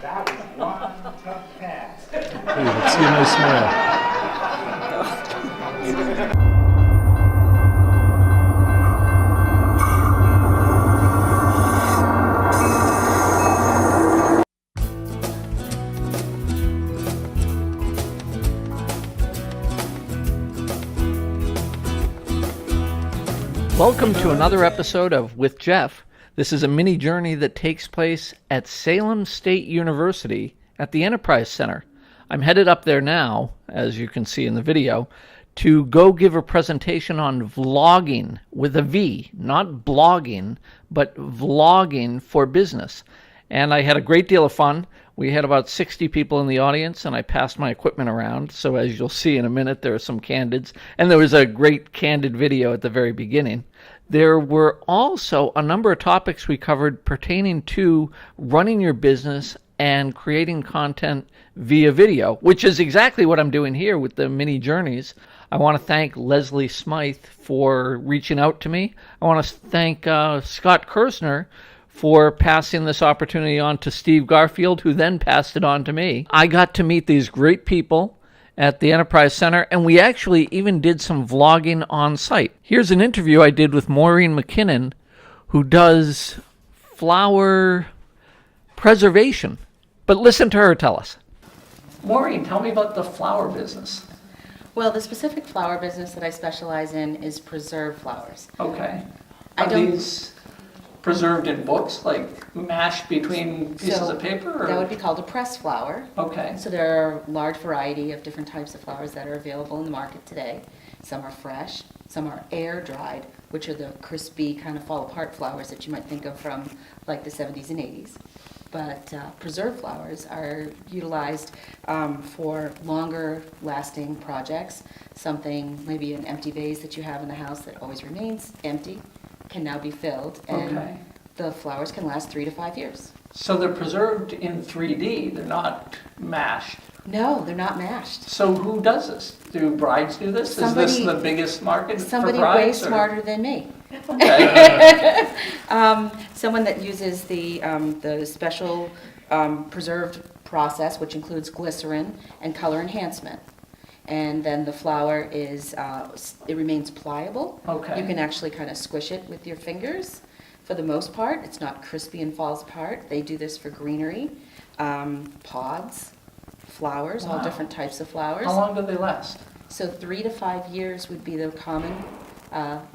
That was one tough pass. Hey, let's see a nice smile. Welcome to another episode of With Jeff. This is a mini journey that takes place at Salem State University at the Enterprise Center. I'm headed up there now, as you can see in the video, to go give a presentation on vlogging with a V, not blogging, but vlogging for business. And I had a great deal of fun. We had about 60 people in the audience, and I passed my equipment around. So as you'll see in a minute, there are some candids. And there was a great candid video at the very beginning. There were also a number of topics we covered pertaining to running your business and creating content via video, which is exactly what I'm doing here with the mini journeys. I want to thank Leslie Smythe for reaching out to me. I want to thank Scott Kersner for passing this opportunity on to Steve Garfield, who then passed it on to me. I got to meet these great people at the Enterprise Center, and we actually even did some vlogging on site. Here's an interview I did with Maureen McKinnon, who does flower preservation. But listen to her tell us. Maureen, tell me about the flower business. Well, the specific flower business that I specialize in is preserved flowers. Okay. Are these preserved in books, like mashed between pieces of paper? Or? That would be called a pressed flower. Okay. So there are a large variety of different types of flowers that are available in the market today. Some are fresh, some are air dried, which are the crispy kind of fall apart flowers that you might think of from like the 70s and 80s. But preserved flowers are utilized for longer lasting projects. Something, maybe an empty vase that you have in the house that always remains empty, can now be filled, and the flowers can last 3 to 5 years. So they're preserved in 3D, they're not mashed? No, they're not mashed. So who does this? Do brides do this? Is this the biggest market for brides? Somebody way smarter than me. Okay. Someone that uses the special preserved process, which includes glycerin and color enhancement. And then the flower is, it remains pliable. Okay. You can actually kind of squish it with your fingers. For the most part, it's not crispy and falls apart. They do this for greenery, pods, flowers, all different types of flowers. How long do they last? So 3 to 5 years would be the common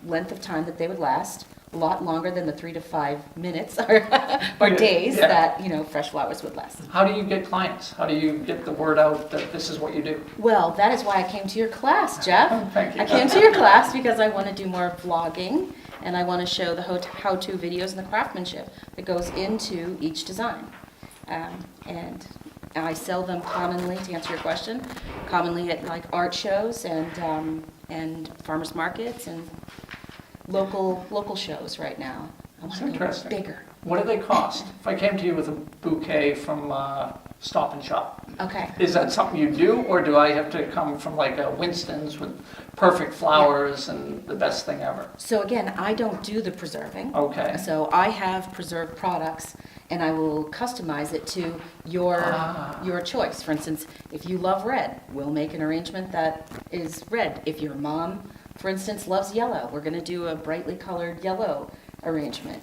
length of time that they would last. A lot longer than the 3 to 5 minutes or days that fresh flowers would last. How do you get clients? How do you get the word out that this is what you do? Well, that is why I came to your class, Jeff. Thank you. I came to your class because I want to do more vlogging, and I want to show the how-to videos and the craftsmanship that goes into each design. And I sell them commonly, to answer your question, commonly at like art shows and farmers markets and local shows right now. I want to go bigger. What do they cost? If I came to you with a bouquet from Stop and Shop, okay. Is that something you do, or do I have to come from like a Winston's with perfect flowers and the best thing ever? So again, I don't do the preserving. Okay. So I have preserved products, and I will customize it to your choice. For instance, if you love red, we'll make an arrangement that is red. If your mom, for instance, loves yellow, we're going to do a brightly colored yellow arrangement.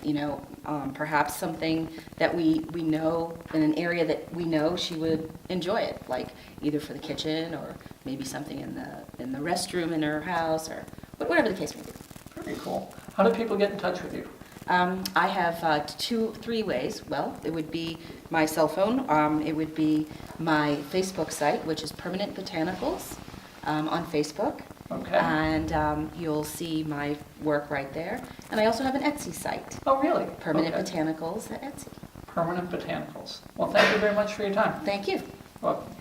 Perhaps something that we know in an area that we know she would enjoy it, like either for the kitchen or maybe something in the restroom in her house, or whatever the case may be. Very cool. How do people get in touch with you? I have 2-3 ways. Well, it would be my cell phone. It would be my Facebook site, which is Permanent Botanicals on Facebook. Okay. And you'll see my work right there. And I also have an Etsy site. Oh, really? Permanent Botanicals at Etsy. Permanent Botanicals. Well, thank you very much for your time. Thank you. Welcome.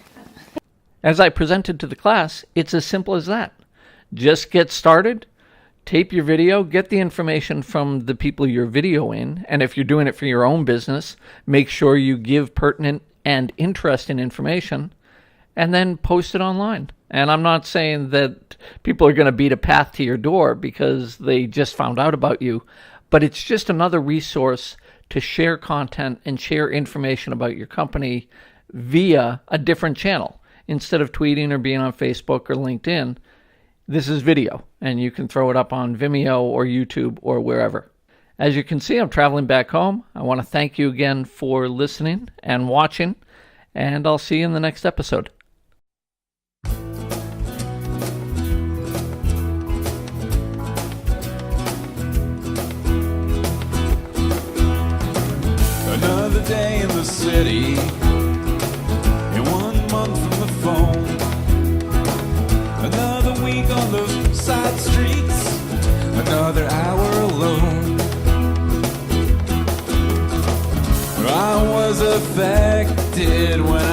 As I presented to the class, it's as simple as that. Just get started, tape your video, get the information from the people you're videoing, and if you're doing it for your own business, make sure you give pertinent and interesting information, and then post it online. And I'm not saying that people are going to beat a path to your door because they just found out about you, but it's just another resource to share content and share information about your company via a different channel. Instead of tweeting or being on Facebook or LinkedIn, this is video, and you can throw it up on Vimeo or YouTube or wherever. As you can see, I'm traveling back home. I want to thank you again for listening and watching, and I'll see you in the next episode. Another day in the city, and 1 month from the phone. Another week on the side streets, another hour alone. I was affected when